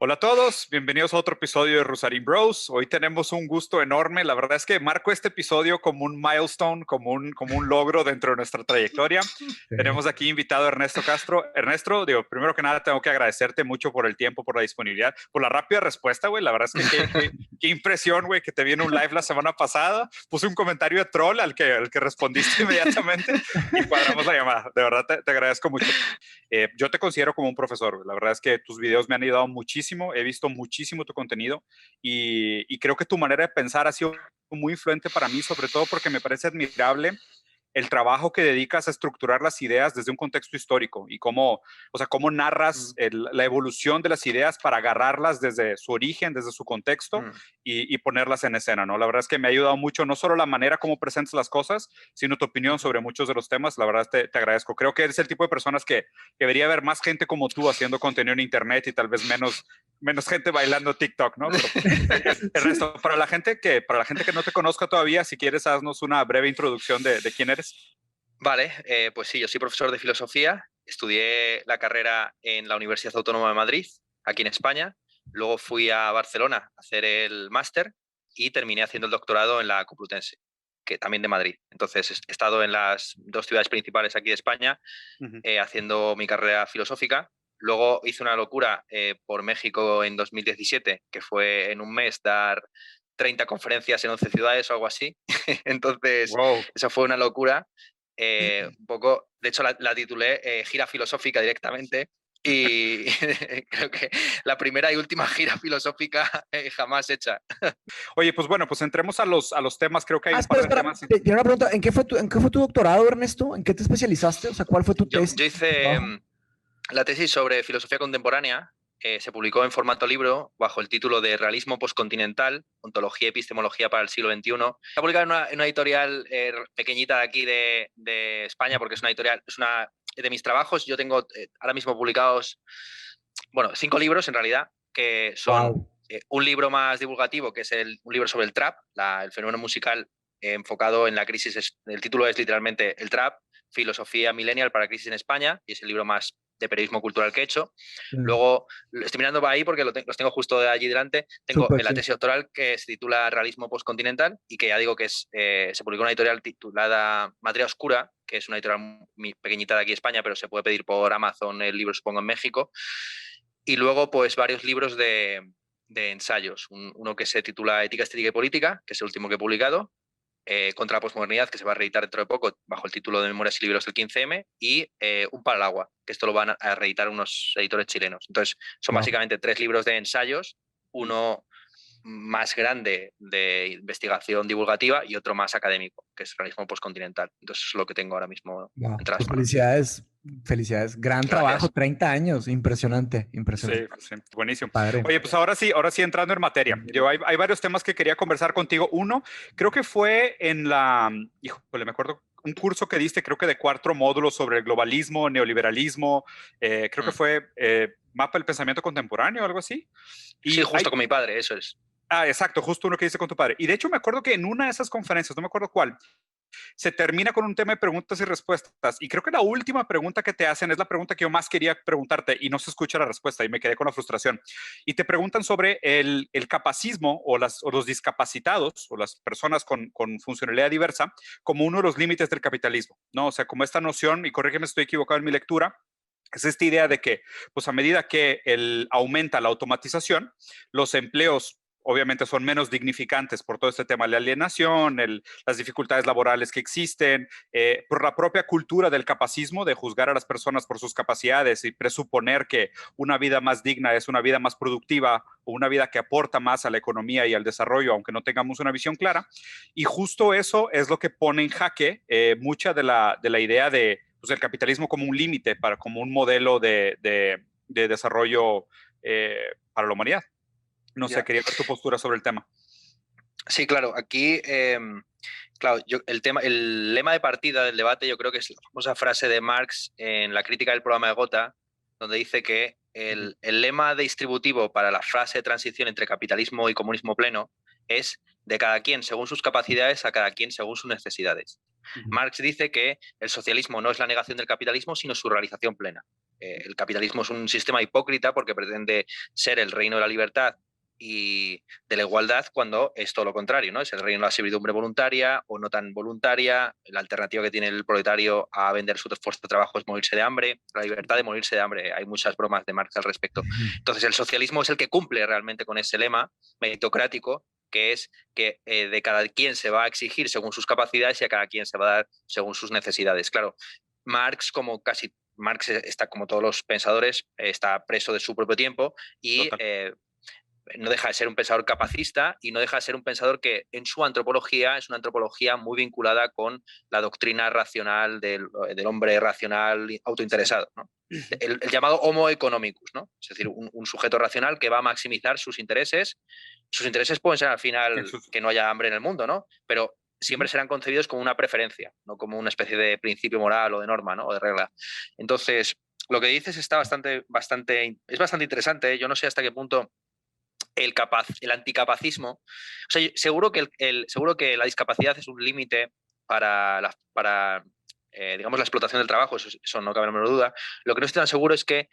Hola a todos, bienvenidos a otro episodio de Rusarín Bros. Hoy tenemos un gusto enorme. La verdad es que marco este episodio como un milestone, como un logro dentro de nuestra trayectoria. Sí. Tenemos aquí invitado a Ernesto Castro. Ernesto, primero que nada tengo que agradecerte mucho por el tiempo, por la disponibilidad, por la rápida respuesta, güey. La verdad es que qué impresión, güey, que te viene un live la semana pasada. Puse un comentario de troll al que respondiste inmediatamente y cuadramos la llamada. De verdad te agradezco mucho. Yo te considero como un profesor. La verdad es que tus videos me han ayudado muchísimo. He visto muchísimo tu contenido y creo que tu manera de pensar ha sido muy influente para mí, sobre todo porque me parece admirable el trabajo que dedicas a estructurar las ideas desde un contexto histórico y cómo narras la evolución de las ideas para agarrarlas desde su origen, desde su contexto y ponerlas en escena, ¿no? La verdad es que me ha ayudado mucho, no solo la manera como presentas las cosas, sino tu opinión sobre muchos de los temas. La verdad te agradezco. Creo que eres el tipo de personas que debería haber más gente como tú haciendo contenido en internet y tal vez menos gente bailando TikTok, ¿no? Pero, el resto, para la gente que no te conozca todavía, si quieres, haznos una breve introducción de quién eres. Vale, pues sí, yo soy profesor de filosofía, estudié la carrera en la Universidad Autónoma de Madrid, aquí en España, luego fui a Barcelona a hacer el máster y terminé haciendo el doctorado en la Complutense, que también de Madrid. Entonces he estado en las dos ciudades principales aquí de España haciendo mi carrera filosófica. Luego hice una locura por México en 2017, que fue en un mes dar 30 conferencias en 11 ciudades o algo así. Entonces, Wow. esa fue una locura. Un poco, de hecho, la titulé Gira Filosófica directamente. Y creo que la primera y última gira filosófica jamás hecha. Oye, pues bueno, pues entremos a los temas. Creo que hay un par de Espera, temas. tiene una pregunta. ¿En qué fue tu doctorado, Ernesto? ¿En qué te especializaste? O sea, ¿cuál fue tu tesis? Yo hice la tesis sobre filosofía contemporánea, se publicó en formato libro bajo el título de Realismo postcontinental, ontología y epistemología para el siglo XXI. Está publicada en una editorial pequeñita de aquí de España, porque es una editorial, es una de mis trabajos. Yo tengo ahora mismo publicados, bueno, 5 libros en realidad, que son Wow. un libro más divulgativo, que es un libro sobre el trap, el fenómeno musical enfocado en la crisis. El título es literalmente El trap, filosofía millennial para crisis en España, y es el libro más de periodismo cultural que he hecho. Luego, estoy mirando ahí porque los tengo justo de allí delante. Tengo Súper, la sí. tesis doctoral que se titula Realismo postcontinental y que ya digo que se publicó en una editorial titulada Materia Oscura, que es una editorial muy pequeñita de aquí en España, pero se puede pedir por Amazon el libro, supongo, en México. Y luego, pues, varios libros de ensayos. Uno que se titula Ética, Estética y Política, que es el último que he publicado, contra la posmodernidad, que se va a reeditar dentro de poco bajo el título de Memorias y Libros del 15M, y Un para el agua, que esto lo van a reeditar unos editores chilenos. Entonces, son Wow. básicamente 3 libros de ensayos, uno más grande de investigación divulgativa y otro más académico, que es realismo postcontinental. Entonces, es lo que tengo ahora mismo Wow. entre las Pues manos. felicidades, felicidades. Gran trabajo, Gracias. 30 años. Impresionante, Sí, impresionante. sí, buenísimo. Padre. Oye, pues ahora sí entrando en materia. Hay varios temas que quería conversar contigo. Uno, creo que fue híjole, me acuerdo, un curso que diste, creo que de 4 módulos sobre el globalismo, neoliberalismo, creo que fue Mapa del Pensamiento Contemporáneo o algo así. Sí, Y justo con mi padre, eso es. exacto, justo uno que dice con tu padre. Y de hecho me acuerdo que en una de esas conferencias, no me acuerdo cuál, se termina con un tema de preguntas y respuestas. Y creo que la última pregunta que te hacen es la pregunta que yo más quería preguntarte y no se escucha la respuesta y me quedé con la frustración. Y te preguntan sobre el capacismo o los discapacitados o las personas con funcionalidad diversa como uno de los límites del capitalismo, ¿no? O sea, como esta noción, y corrígeme si estoy equivocado en mi lectura, es esta idea de que, pues a medida que aumenta la automatización, los empleos obviamente son menos dignificantes por todo este tema de la alienación, las dificultades laborales que existen, por la propia cultura del capacismo, de juzgar a las personas por sus capacidades y presuponer que una vida más digna es una vida más productiva o una vida que aporta más a la economía y al desarrollo, aunque no tengamos una visión clara. Y justo eso es lo que pone en jaque mucha de la idea de pues, el capitalismo como un límite, como un modelo de desarrollo para la humanidad. No sé, Ya. quería ver tu postura sobre el tema. Sí, claro, aquí, claro, el lema de partida del debate yo creo que es la famosa frase de Marx en la crítica del programa de Gotha, donde dice que el lema distributivo para la fase de transición entre capitalismo y comunismo pleno es de cada quien según sus capacidades a cada quien según sus necesidades. Marx dice que el socialismo no es la negación del capitalismo, sino su realización plena. el capitalismo es un sistema hipócrita porque pretende ser el reino de la libertad y de la igualdad cuando es todo lo contrario, ¿no? Es el reino de la servidumbre voluntaria o no tan voluntaria. La alternativa que tiene el proletario a vender su esfuerzo de trabajo es morirse de hambre, la libertad de morirse de hambre. Hay muchas bromas de Marx al respecto. Entonces el socialismo es el que cumple realmente con ese lema meritocrático, que es que de cada quien se va a exigir según sus capacidades y a cada quien se va a dar según sus necesidades. Claro, Marx está, como todos los pensadores, está preso de su propio tiempo y no deja de ser un pensador capacista y no deja de ser un pensador que en su antropología es una antropología muy vinculada con la doctrina racional del hombre racional autointeresado, ¿no? El llamado homo economicus, ¿no? Es decir, un sujeto racional que va a maximizar sus intereses. Sus intereses pueden ser al final que no haya hambre en el mundo, ¿no? Pero siempre serán concebidos como una preferencia, no como una especie de principio moral o de norma, ¿no? O de regla. Entonces, lo que dices está es bastante interesante, ¿eh? Yo no sé hasta qué punto el anticapacismo. O sea, seguro que la discapacidad es un límite para digamos, la explotación del trabajo, eso no cabe la menor duda. Lo que no estoy tan seguro es que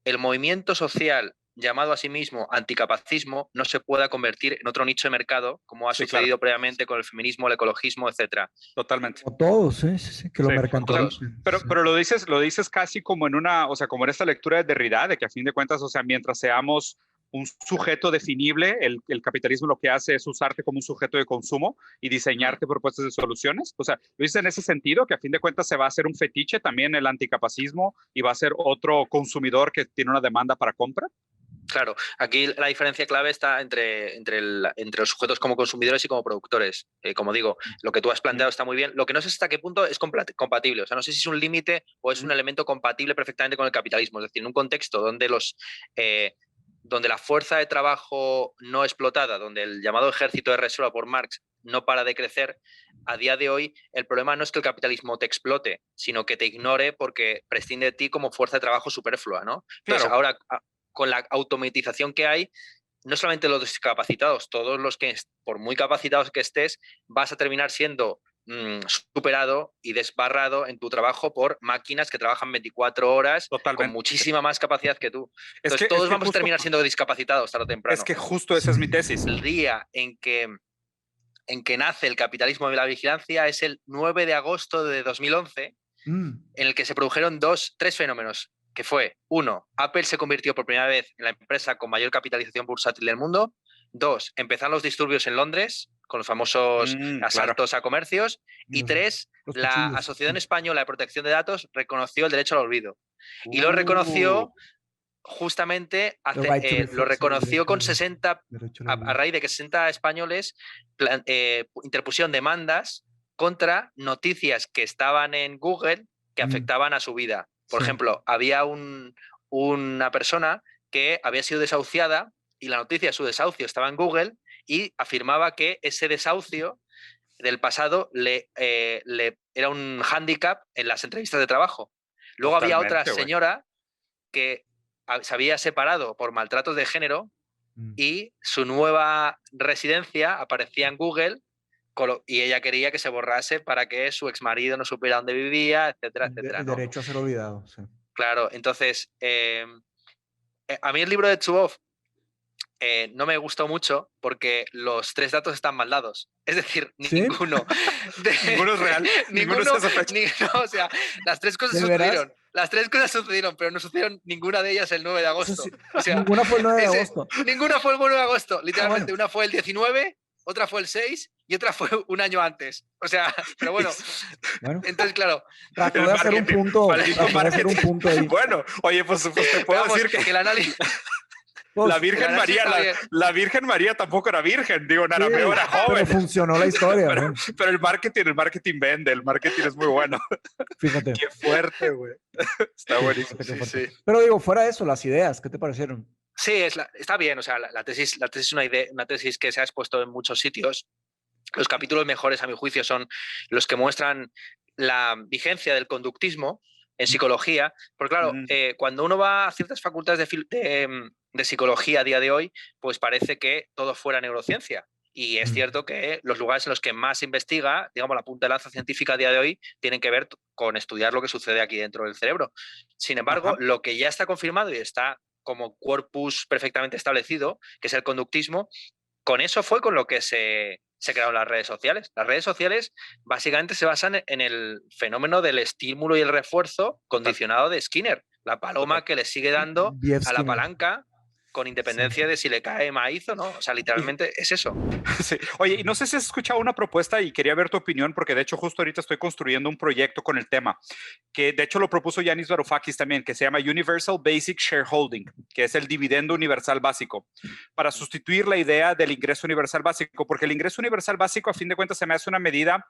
el movimiento social llamado a sí mismo anticapacismo no se pueda convertir en otro nicho de mercado, como ha sucedido previamente con el feminismo, el ecologismo, etcétera. Totalmente. O todos, sí, que lo mercantilicen. Pero lo dices casi como en una, o sea, como en esta lectura de Derrida, de que a fin de cuentas, o sea, mientras seamos un sujeto definible, el capitalismo lo que hace es usarte como un sujeto de consumo y diseñarte propuestas de soluciones. O sea, lo dices en ese sentido, que a fin de cuentas se va a hacer un fetiche también el anticapacismo y va a ser otro consumidor que tiene una demanda para compra. Claro, aquí la diferencia clave está entre los sujetos como consumidores y como productores. Como digo, lo que tú has planteado está muy bien. Lo que no sé hasta qué punto es compatible. O sea, no sé si es un límite o es un elemento compatible perfectamente con el capitalismo. Es decir, en un contexto donde la fuerza de trabajo no explotada, donde el llamado ejército de reserva por Marx no para de crecer, a día de hoy el problema no es que el capitalismo te explote, sino que te ignore porque prescinde de ti como fuerza de trabajo superflua, ¿no? Entonces, ahora, con la automatización que hay, no solamente los discapacitados, todos los que, por muy capacitados que estés, vas a terminar siendo superado y desbarrado en tu trabajo por máquinas que trabajan 24 horas con muchísima más capacidad que tú. Entonces, todos vamos a terminar siendo discapacitados tarde o temprano. Es que justo esa es mi tesis. El día en que nace el capitalismo de la vigilancia es el 9 de agosto de 2011, en el que se produjeron tres fenómenos, que fue, uno, Apple se convirtió por primera vez en la empresa con mayor capitalización bursátil del mundo. Dos, empezaron los disturbios en Londres, con los famosos asaltos a comercios. Y tres, la Asociación Española de Protección de Datos reconoció el derecho al olvido. Y lo reconoció justamente, lo reconoció con 60, a raíz de que 60 españoles interpusieron demandas contra noticias que estaban en Google que afectaban a su vida. Por ejemplo, había una persona que había sido desahuciada y la noticia de su desahucio estaba en Google y afirmaba que ese desahucio del pasado era un hándicap en las entrevistas de trabajo. Luego había otra señora que se había separado por maltratos de género y su nueva residencia aparecía en Google y ella quería que se borrase para que su exmarido no supiera dónde vivía, etcétera, etcétera. El derecho a ser olvidado, sí. Claro, entonces, a mí el libro de Zuboff no me gustó mucho porque los tres datos están mal dados. Es decir, ninguno. Ninguno es real. Ninguno es esa fecha. O sea, las tres cosas sucedieron. Las tres cosas sucedieron, pero no sucedieron ninguna de ellas el 9 de agosto. O sea, ninguna fue el 9 de agosto. Ninguna fue el 9 de agosto. Literalmente, una fue el 19, otra fue el 6 y otra fue un año antes. O sea, pero bueno. Entonces, claro. Trato de hacer un punto. Ahí. Bueno, oye, pues te puedo decir que el análisis... La Virgen María tampoco era virgen, digo, Narameo era joven. Pero funcionó la historia. pero el marketing vende, el marketing es muy bueno. Fíjate. Qué fuerte, güey. Está buenísimo. Sí. Pero digo, fuera de eso, las ideas, ¿qué te parecieron? Sí, está bien, o sea, la tesis es una tesis que se ha expuesto en muchos sitios. Los capítulos mejores, a mi juicio, son los que muestran la vigencia del conductismo en psicología, porque claro, cuando uno va a ciertas facultades de psicología a día de hoy, pues parece que todo fuera neurociencia. Y es cierto que los lugares en los que más se investiga, digamos, la punta de lanza científica a día de hoy, tienen que ver con estudiar lo que sucede aquí dentro del cerebro. Sin embargo, lo que ya está confirmado y está como corpus perfectamente establecido, que es el conductismo, con eso fue con lo que se crearon las redes sociales. Las redes sociales básicamente se basan en el fenómeno del estímulo y el refuerzo condicionado de Skinner, la paloma que le sigue dando B.F. a la Skinner. palanca con independencia de si le cae maíz o no. O sea, literalmente es eso. Sí. Oye, y no sé si has escuchado una propuesta y quería ver tu opinión, porque de hecho justo ahorita estoy construyendo un proyecto con el tema, que de hecho lo propuso Yanis Varoufakis también, que se llama Universal Basic Shareholding, que es el dividendo universal básico, para sustituir la idea del ingreso universal básico, porque el ingreso universal básico a fin de cuentas se me hace una medida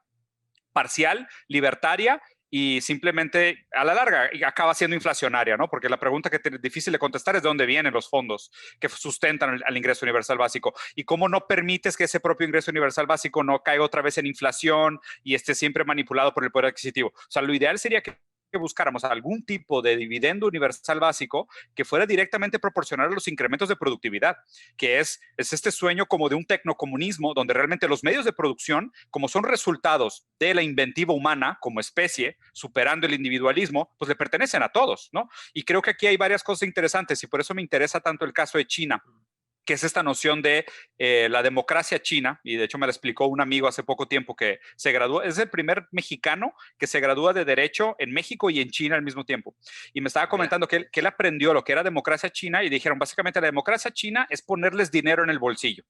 parcial, libertaria y simplemente a la larga acaba siendo inflacionaria, ¿no? Porque la pregunta que es difícil de contestar es de dónde vienen los fondos que sustentan al ingreso universal básico y cómo no permites que ese propio ingreso universal básico no caiga otra vez en inflación y esté siempre manipulado por el poder adquisitivo. O sea, lo ideal sería que buscáramos algún tipo de dividendo universal básico que fuera directamente proporcional a los incrementos de productividad, que es este sueño como de un tecnocomunismo donde realmente los medios de producción, como son resultados de la inventiva humana como especie, superando el individualismo, pues le pertenecen a todos, ¿no? Y creo que aquí hay varias cosas interesantes y por eso me interesa tanto el caso de China, que es esta noción de la democracia china, y de hecho me lo explicó un amigo hace poco tiempo que se graduó, es el primer mexicano que se gradúa de Derecho en México y en China al mismo tiempo. Y me estaba comentando que él aprendió lo que era democracia china y dijeron, básicamente la democracia china es ponerles dinero en el bolsillo.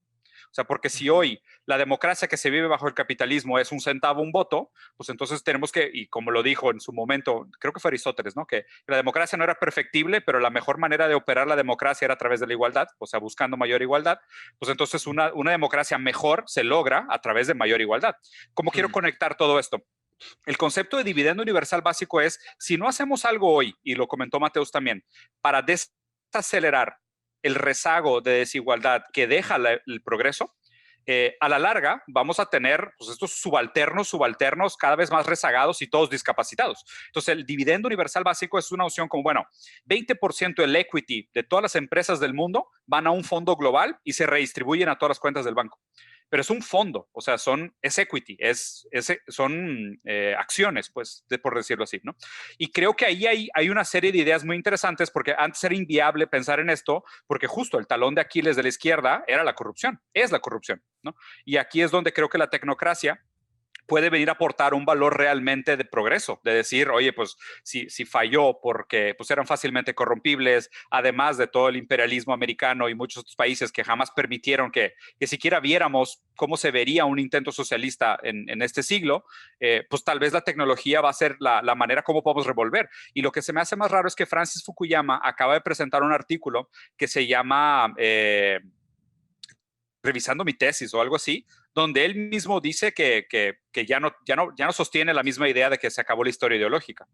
O sea, porque si hoy la democracia que se vive bajo el capitalismo es un centavo, un voto, pues entonces tenemos que, y como lo dijo en su momento, creo que fue Aristóteles, ¿no? Que la democracia no era perfectible, pero la mejor manera de operar la democracia era a través de la igualdad, o sea, buscando mayor igualdad. Pues entonces una democracia mejor se logra a través de mayor igualdad. ¿Cómo quiero conectar todo esto? El concepto de dividendo universal básico es, si no hacemos algo hoy, y lo comentó Mateus también, para desacelerar el rezago de desigualdad que deja el progreso, a la larga vamos a tener pues, estos subalternos cada vez más rezagados y todos discapacitados. Entonces, el dividendo universal básico es una opción como, bueno, 20% del equity de todas las empresas del mundo van a un fondo global y se redistribuyen a todas las cuentas del banco. Pero es un fondo, o sea, es equity, son acciones, pues, por decirlo así, ¿no? Y creo que ahí hay una serie de ideas muy interesantes porque antes era inviable pensar en esto porque justo el talón de Aquiles de la izquierda era la corrupción, es la corrupción, ¿no? Y aquí es donde creo que la tecnocracia puede venir a aportar un valor realmente de progreso, de decir, oye, pues si falló porque pues, eran fácilmente corrompibles, además de todo el imperialismo americano y muchos otros países que jamás permitieron que siquiera viéramos cómo se vería un intento socialista en este siglo, pues tal vez la tecnología va a ser la manera como podemos revolver. Y lo que se me hace más raro es que Francis Fukuyama acaba de presentar un artículo que se llama Revisando mi tesis o algo así, donde él mismo dice que ya no sostiene la misma idea de que se acabó la historia ideológica.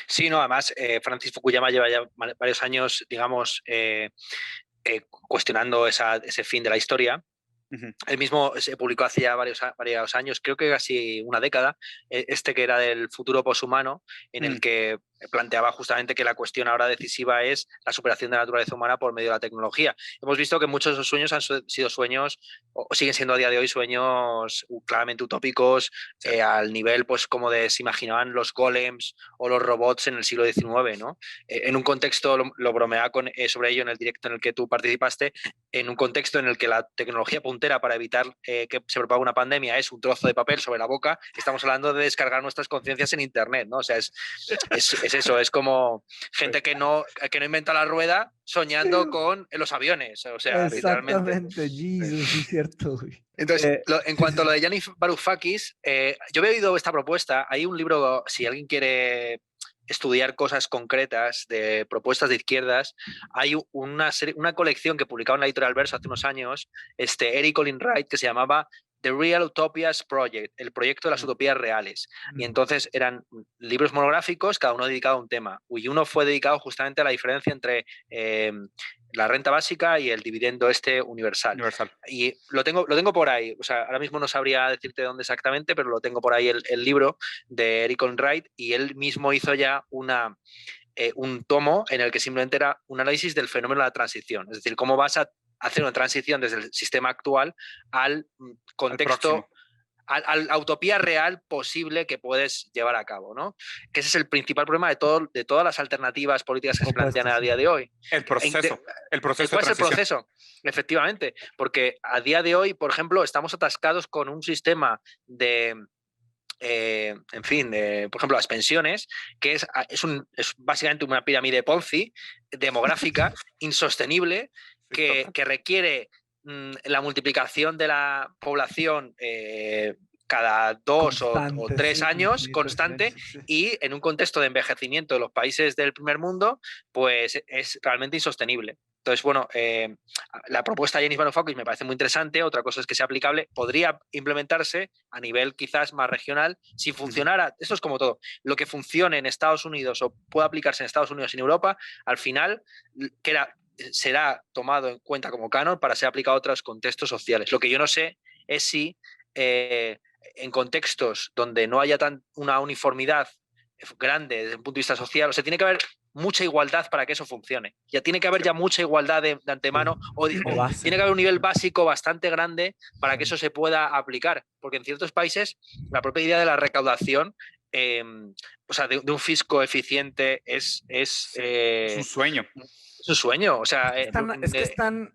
Sí, no, además Francis Fukuyama lleva ya varios años, digamos, cuestionando ese fin de la historia. Él mismo se publicó hace ya varios años, creo que casi una década, que era del futuro poshumano, en el que planteaba justamente que la cuestión ahora decisiva es la superación de la naturaleza humana por medio de la tecnología. Hemos visto que muchos de esos sueños han sido sueños, o siguen siendo a día de hoy sueños claramente utópicos, sí. Al nivel pues como se imaginaban los golems o los robots en el siglo XIX, ¿no? En un contexto, lo bromeaba sobre ello en el directo en el que tú participaste, en un contexto en el que la tecnología puntera para evitar que se propague una pandemia es un trozo de papel sobre la boca, estamos hablando de descargar nuestras conciencias en Internet, ¿no? O sea, es eso, es como gente que no inventa la rueda soñando con los aviones, o sea, exactamente, Jesus, sí es cierto. Entonces, en cuanto a lo de Yanis Varoufakis, yo he oído esta propuesta, hay un libro, si alguien quiere estudiar cosas concretas de propuestas de izquierdas, hay una colección que publicaba en la editorial Verso hace unos años, Eric Olin Wright, que se llamaba The Real Utopias Project, el proyecto de las utopías reales. Y entonces eran libros monográficos, cada uno dedicado a un tema. Y uno fue dedicado justamente a la diferencia entre la renta básica y el dividendo universal. Y lo tengo por ahí. O sea, ahora mismo no sabría decirte dónde exactamente, pero lo tengo por ahí el libro de Eric Olin Wright, y él mismo hizo ya un tomo en el que simplemente era un análisis del fenómeno de la transición. Es decir, cómo vas a hacer una transición desde el sistema actual al contexto a la utopía real posible que puedes llevar a cabo, ¿no? Que ese es el principal problema de todas las alternativas políticas que se plantean a día de hoy. El proceso de ¿Cuál es el transición. proceso? Efectivamente, porque a día de hoy, por ejemplo, estamos atascados con un sistema de, en fin, por ejemplo, las pensiones, que es básicamente una pirámide Ponzi demográfica insostenible que requiere la multiplicación de la población cada 2 o 3 años constante, y en un contexto de envejecimiento de los países del primer mundo, pues es realmente insostenible. Entonces, bueno, la propuesta de Yanis Varoufakis me parece muy interesante. Otra cosa es que sea aplicable, podría implementarse a nivel quizás más regional. Si funcionara, esto es como todo, lo que funcione en Estados Unidos o pueda aplicarse en Estados Unidos y en Europa, al final será tomado en cuenta como canon para ser aplicado a otros contextos sociales. Lo que yo no sé es si en contextos donde no haya una uniformidad grande desde un punto de vista social, o sea, tiene que haber mucha igualdad para que eso funcione. Ya tiene que haber ya mucha igualdad de antemano, o tiene que haber un nivel básico bastante grande para que eso se pueda aplicar, porque en ciertos países la propia idea de la recaudación, o sea, de un fisco eficiente es un sueño. Es un sueño, o sea... están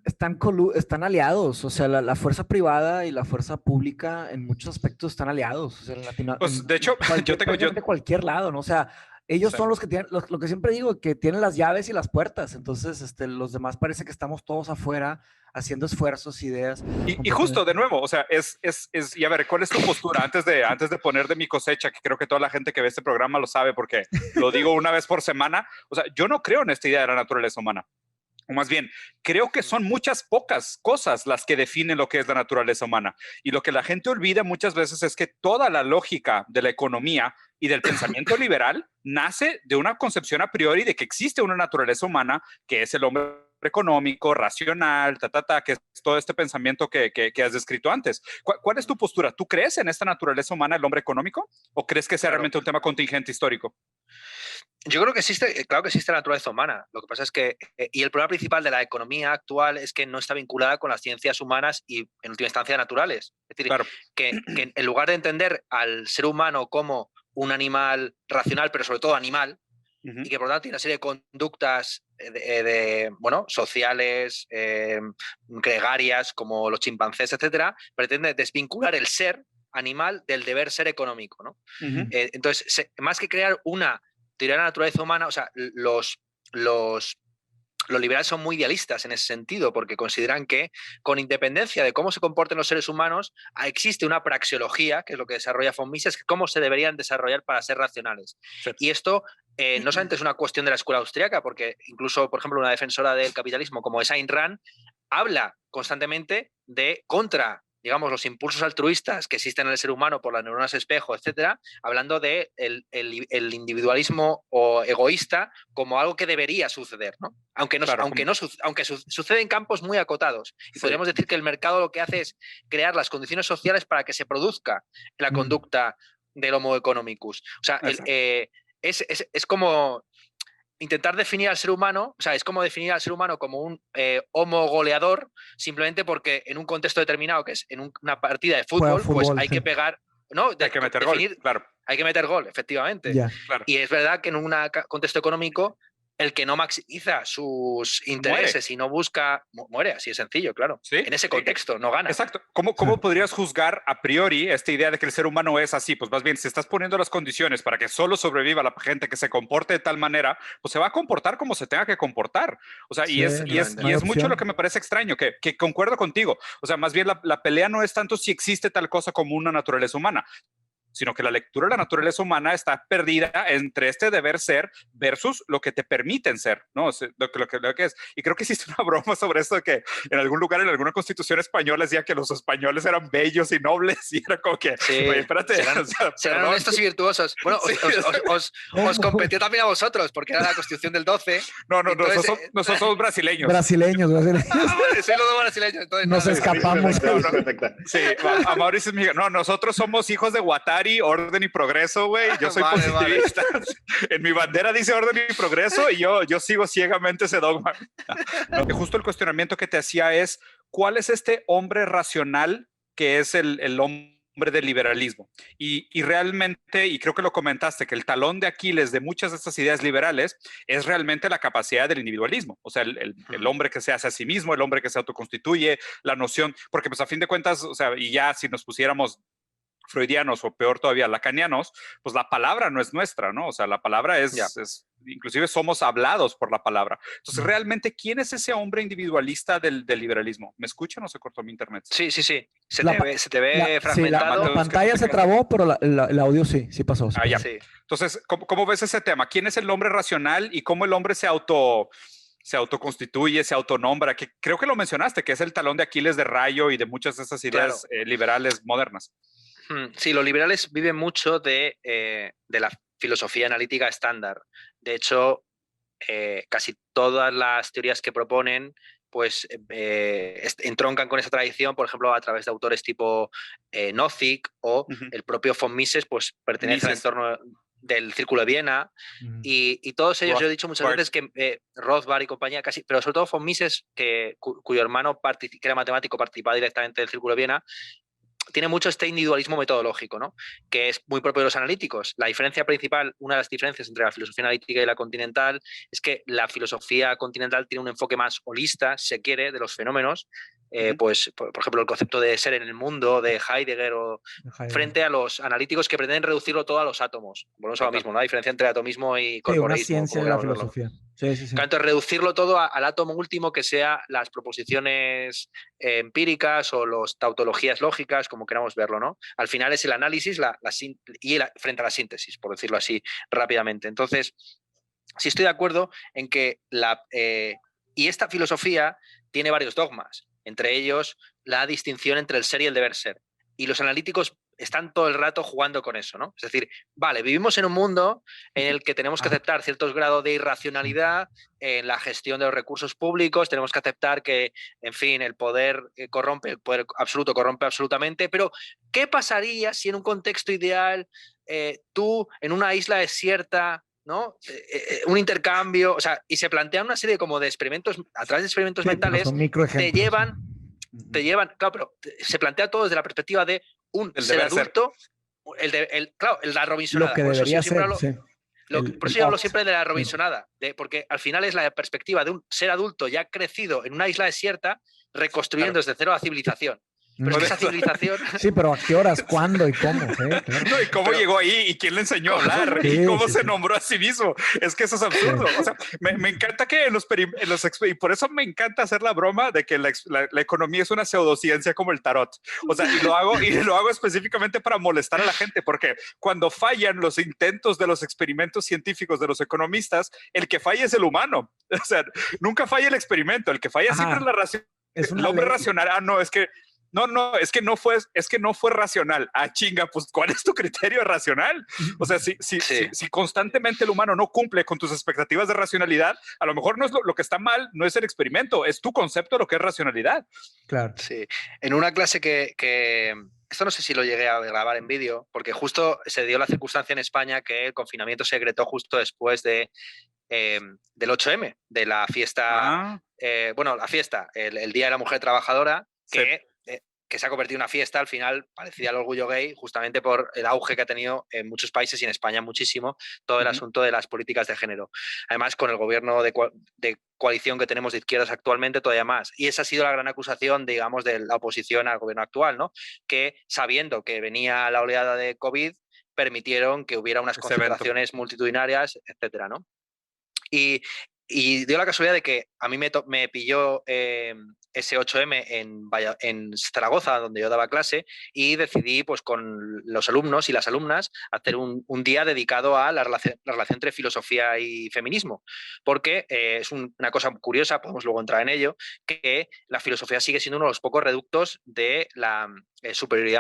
aliados, o sea, la fuerza privada y la fuerza pública en muchos aspectos están aliados, o sea, pues, de hecho, de cualquier lado, ¿no? O sea, ellos son los que tienen, lo que siempre digo, que tienen las llaves y las puertas, entonces los demás parece que estamos todos afuera haciendo esfuerzos, ideas. Y justo, de nuevo, o sea, y a ver, ¿cuál es tu postura? Antes de poner de mi cosecha, que creo que toda la gente que ve este programa lo sabe porque lo digo una vez por semana, o sea, yo no creo en esta idea de la naturaleza humana. O más bien, creo que son pocas cosas las que definen lo que es la naturaleza humana. Y lo que la gente olvida muchas veces es que toda la lógica de la economía y del pensamiento liberal nace de una concepción a priori de que existe una naturaleza humana, que es el hombre económico, racional, que es todo este pensamiento que has descrito antes. ¿Cuál es tu postura? ¿Tú crees en esta naturaleza humana, el hombre económico? ¿O crees que sea realmente un tema contingente histórico? Yo creo que claro que existe la naturaleza humana. Lo que pasa es que, y el problema principal de la economía actual es que no está vinculada con las ciencias humanas y, en última instancia, naturales. Es decir, claro, que en lugar de entender al ser humano como un animal racional, pero sobre todo animal, y que por lo tanto tiene una serie de conductas sociales, gregarias, como los chimpancés, etcétera, pretende desvincular el ser animal del deber ser económico, ¿no? Entonces, más que crear una teoría de la naturaleza humana, o sea, los liberales son muy idealistas en ese sentido, porque consideran que, con independencia de cómo se comporten los seres humanos, existe una praxeología, que es lo que desarrolla von Mises, que cómo se deberían desarrollar para ser racionales. Sí. Y esto no solamente es una cuestión de la escuela austríaca, porque incluso, por ejemplo, una defensora del capitalismo como es Ayn Rand habla constantemente contra, digamos, los impulsos altruistas que existen en el ser humano por las neuronas espejo, etcétera, hablando de el individualismo o egoísta como algo que debería suceder, ¿no? Aunque sucede en campos muy acotados. Y podríamos decir que el mercado lo que hace es crear las condiciones sociales para que se produzca la conducta del Homo economicus. O sea, es como intentar definir al ser humano, o sea, es como definir al ser humano como un homo goleador, simplemente porque en un contexto determinado, que es en una partida de fútbol, pues hay que pegar, ¿no? Hay que meter gol, claro. Hay que meter gol, efectivamente. Claro. Y es verdad que en un contexto económico, el que no maximiza sus intereses y no busca, muere, así de sencillo, claro. ¿Sí? En ese contexto, no gana. Exacto. ¿Cómo podrías juzgar a priori esta idea de que el ser humano es así? Pues más bien, si estás poniendo las condiciones para que solo sobreviva la gente que se comporte de tal manera, pues se va a comportar como se tenga que comportar. O sea, y es mucho lo que me parece extraño, que concuerdo contigo. O sea, más bien la pelea no es tanto si existe tal cosa como una naturaleza humana, sino que la lectura de la naturaleza humana está perdida entre este deber ser versus lo que te permiten ser, ¿no? Lo que es. Y creo que existe una broma sobre esto de que en algún lugar, en alguna constitución española, decía que los españoles eran bellos y nobles, y era como que, oye, espérate. Serán honestos y virtuosos. Bueno, os competía también a vosotros, porque era la constitución del 12. No, nosotros somos brasileños. Brasileños. Soy los dos brasileños. Entonces, nos escapamos. Sí, a Mauricio es no, nosotros somos hijos de Guattari, orden y progreso, güey. Yo soy positivista. Vale. En mi bandera dice orden y progreso y yo sigo ciegamente ese dogma. Justo el cuestionamiento que te hacía es, ¿cuál es este hombre racional que es el hombre del liberalismo. Y realmente, y creo que lo comentaste, que el talón de Aquiles de muchas de estas ideas liberales es realmente la capacidad del individualismo. O sea, el hombre que se hace a sí mismo, el hombre que se autoconstituye, la noción, porque pues a fin de cuentas, o sea, y ya si nos pusiéramos freudianos o peor todavía lacanianos, pues la palabra no es nuestra, ¿no? O sea, la palabra inclusive somos hablados por la palabra. Entonces, realmente, ¿quién es ese hombre individualista del liberalismo? ¿Me escuchan o se cortó mi internet? Sí. Se te ve fragmentado. La pantalla se trabó, pero el audio sí pasó. Ya. Sí. Entonces, ¿cómo ves ese tema? ¿Quién es el hombre racional y cómo el hombre se autoconstituye, se autonombra? Que creo que lo mencionaste, que es el talón de Aquiles de Rayo y de muchas de esas ideas liberales modernas. Sí, los liberales viven mucho de la filosofía analítica estándar. De hecho, casi todas las teorías que proponen pues entroncan con esa tradición, por ejemplo, a través de autores tipo Nozick o el propio von Mises, pues pertenece al entorno del Círculo de Viena, y todos ellos, yo he dicho muchas veces que Rothbard y compañía, casi, pero sobre todo von Mises, cuyo hermano, que era matemático, participaba directamente del Círculo de Viena, tiene mucho este individualismo metodológico, ¿no? Que es muy propio de los analíticos. La diferencia principal, una de las diferencias entre la filosofía analítica y la continental, es que la filosofía continental tiene un enfoque más holista, si se quiere, de los fenómenos. Pues, por ejemplo, el concepto de ser en el mundo de Heidegger, frente a los analíticos que pretenden reducirlo todo a los átomos. Volvemos a lo mismo, ¿no? La diferencia entre atomismo y corporeísmo. Sí, una ciencia de la filosofía. Sí. Entonces, reducirlo todo al átomo último, que sea las proposiciones empíricas o las tautologías lógicas, como queramos verlo, ¿no? Al final es el análisis frente a la síntesis, por decirlo así rápidamente. Entonces, sí estoy de acuerdo en que y esta filosofía tiene varios dogmas, entre ellos la distinción entre el ser y el deber ser. Y los analíticos están todo el rato jugando con eso, ¿no? Es decir, vale, vivimos en un mundo en el que tenemos que aceptar ciertos grados de irracionalidad en la gestión de los recursos públicos, tenemos que aceptar que, en fin, el poder corrompe, el poder absoluto corrompe absolutamente, pero ¿qué pasaría si en un contexto ideal tú, en una isla desierta, ¿no? Un intercambio, o sea, y se plantean una serie como de experimentos, a través de experimentos mentales, te llevan, claro, pero se plantea todo desde la perspectiva de un ser adulto, la Robinsonada. Lo que debería ser, por eso yo hablo siempre de la Robinsonada, porque al final es la perspectiva de un ser adulto ya crecido en una isla desierta, reconstruyendo desde cero la civilización. Pero es que esa civilización... Sí, pero ¿a qué horas? ¿Cuándo? ¿Y cómo? Claro. No, ¿y cómo llegó ahí? ¿Y quién le enseñó a hablar? ¿Y cómo se nombró a sí mismo? Es que eso es absurdo. O sea, me encanta que y por eso me encanta hacer la broma de que la economía es una pseudociencia como el tarot. O sea, y lo hago específicamente para molestar a la gente, porque cuando fallan los intentos de los experimentos científicos de los economistas, el que falla es el humano. O sea, nunca falla el experimento. El que falla siempre es la ración. El hombre racional. No, es que no fue racional. Chinga, pues ¿cuál es tu criterio racional? O sea, si constantemente el humano no cumple con tus expectativas de racionalidad, a lo mejor no es lo que está mal, no es el experimento, es tu concepto de lo que es racionalidad. Claro. Sí. En una clase que esto no sé si lo llegué a grabar en vídeo, porque justo se dio la circunstancia en España que el confinamiento se decretó justo después del 8M, de la fiesta, la fiesta, el Día de la Mujer Trabajadora, que se ha convertido en una fiesta, al final parecía el orgullo gay, justamente por el auge que ha tenido en muchos países y en España muchísimo, todo el asunto de las políticas de género. Además, con el gobierno de coalición que tenemos de izquierdas actualmente, todavía más. Y esa ha sido la gran acusación, digamos, de la oposición al gobierno actual, ¿no? Que sabiendo que venía la oleada de COVID, permitieron que hubiera unas concentraciones multitudinarias, etcétera, ¿no? Y dio la casualidad de que a mí me pilló ese 8M en Zaragoza, donde yo daba clase, y decidí, pues, con los alumnos y las alumnas, hacer un día dedicado a la relación entre filosofía y feminismo, porque es una cosa curiosa, podemos luego entrar en ello, que la filosofía sigue siendo uno de los pocos reductos de la superioridad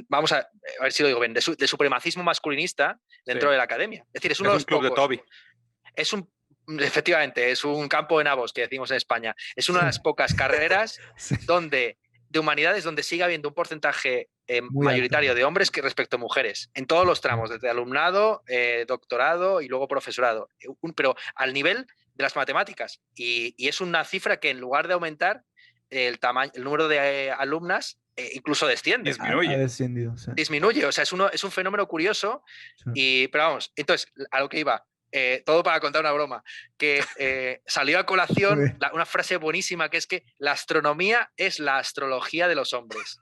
vamos a ver si lo digo bien, de supremacismo masculinista dentro de la academia. Es decir, es uno de los club de Toby. Efectivamente, es un campo de nabos que decimos en España. Es una de las pocas carreras de humanidades donde sigue habiendo un porcentaje mayoritario de hombres que respecto a mujeres, en todos los tramos, desde alumnado, doctorado y luego profesorado, pero al nivel de las matemáticas. Y es una cifra que en lugar de aumentar, el número de alumnas incluso desciende. Disminuye. Ha descendido, sí. Disminuye, o sea, es un fenómeno curioso. Sí. Pero vamos, entonces, a lo que iba, todo para contar una broma, que salió a colación una frase buenísima que es que la astronomía es la astrología de los hombres.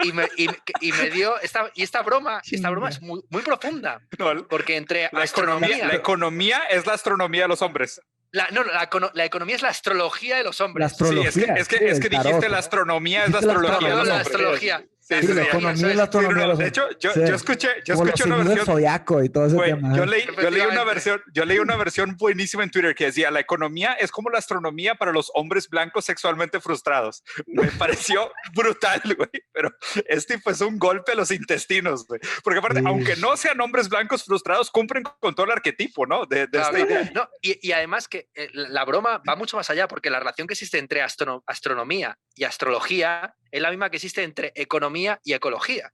Y me dio esta broma es muy profunda, porque entre la economía es la astronomía de los hombres. La economía es la astrología de los hombres. La astrología, sí, es que dijiste la astronomía es la astrología de los hombres. Astrología. Sí, la economía es la astrología de los hombres. De hecho, yo escuché una versión versión. Zodiaco y todo ese tema. Yo leí una versión buenísima en Twitter que decía: la economía es como la astronomía para los hombres blancos sexualmente frustrados. Me pareció brutal, güey. Pero es un golpe a los intestinos, güey. Porque aparte, aunque no sean hombres blancos frustrados, cumplen con todo el arquetipo, ¿no? De esta idea. No, y además que la broma va mucho más allá, porque la relación que existe entre astronomía y astrología es la misma que existe entre economía y ecología.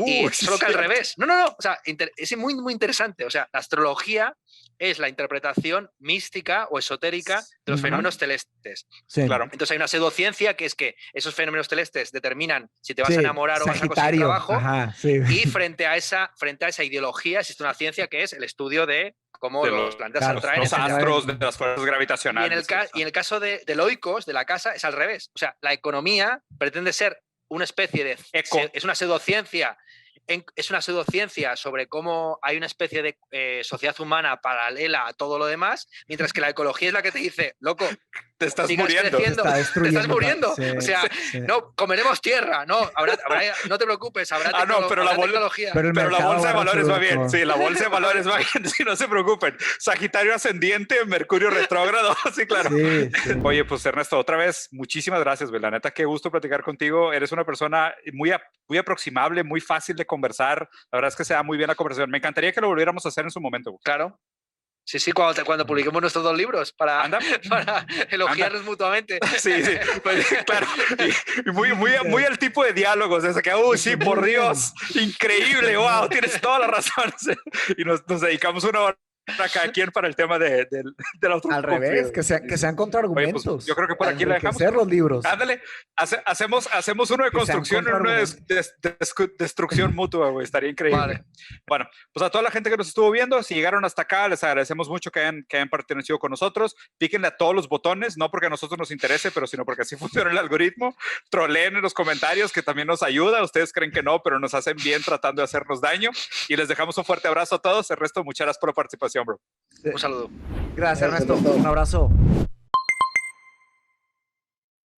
Y solo que al revés. No. O sea, es muy, muy interesante. O sea, la astrología es la interpretación mística o esotérica de los fenómenos celestes. Sí. Claro. Entonces hay una pseudociencia que es que esos fenómenos celestes determinan si te vas a enamorar o vas a conseguir trabajo. Ajá, y frente a esa ideología existe una ciencia que es el estudio de cómo los planetas se atraen. Los astros, de las fuerzas gravitacionales. Y en el caso de Oikos, de la casa, es al revés. O sea, la economía pretende ser una especie de... Es una pseudociencia. Es una pseudociencia sobre cómo hay una especie de sociedad humana paralela a todo lo demás, mientras que la ecología es la que te dice, loco, te estás muriendo. Te estás muriendo. Sí, o sea, no, comeremos tierra, no, no te preocupes, habrá pero la tecnología. Pero la bolsa de valores va bien. Sí, la bolsa de valores va bien, sí, no se preocupen. Sagitario ascendiente, Mercurio retrógrado, sí, claro. Sí. Oye, pues Ernesto, otra vez, muchísimas gracias, güey. La neta, qué gusto platicar contigo. Eres una persona muy aproximable, muy fácil de conversar. La verdad es que se da muy bien la conversación. Me encantaría que lo volviéramos a hacer en su momento, güey. Claro. Sí, cuando publiquemos nuestros 2 libros para elogiarnos mutuamente. Sí, pues, claro. Y muy al tipo de diálogos, ese que, sí, por Dios, increíble, wow, tienes toda la razón. Y nos dedicamos una hora a cada quien para el tema del autoconfío. Al revés, que sean contraargumentos. Pues, yo creo que por aquí la dejamos. Hacer los libros. Ándale, hacemos uno de construcción y uno de destrucción mutua, güey. Estaría increíble. Vale. Bueno, pues a toda la gente que nos estuvo viendo, si llegaron hasta acá, les agradecemos mucho que hayan pertenecido con nosotros. Píquenle a todos los botones, no porque a nosotros nos interese, pero sino porque así funciona el algoritmo. Troleen en los comentarios, que también nos ayuda. Ustedes creen que no, pero nos hacen bien tratando de hacernos daño. Y les dejamos un fuerte abrazo a todos. Ernesto, muchas gracias por la participación, bro. Un saludo. Gracias, Ernesto. Un abrazo.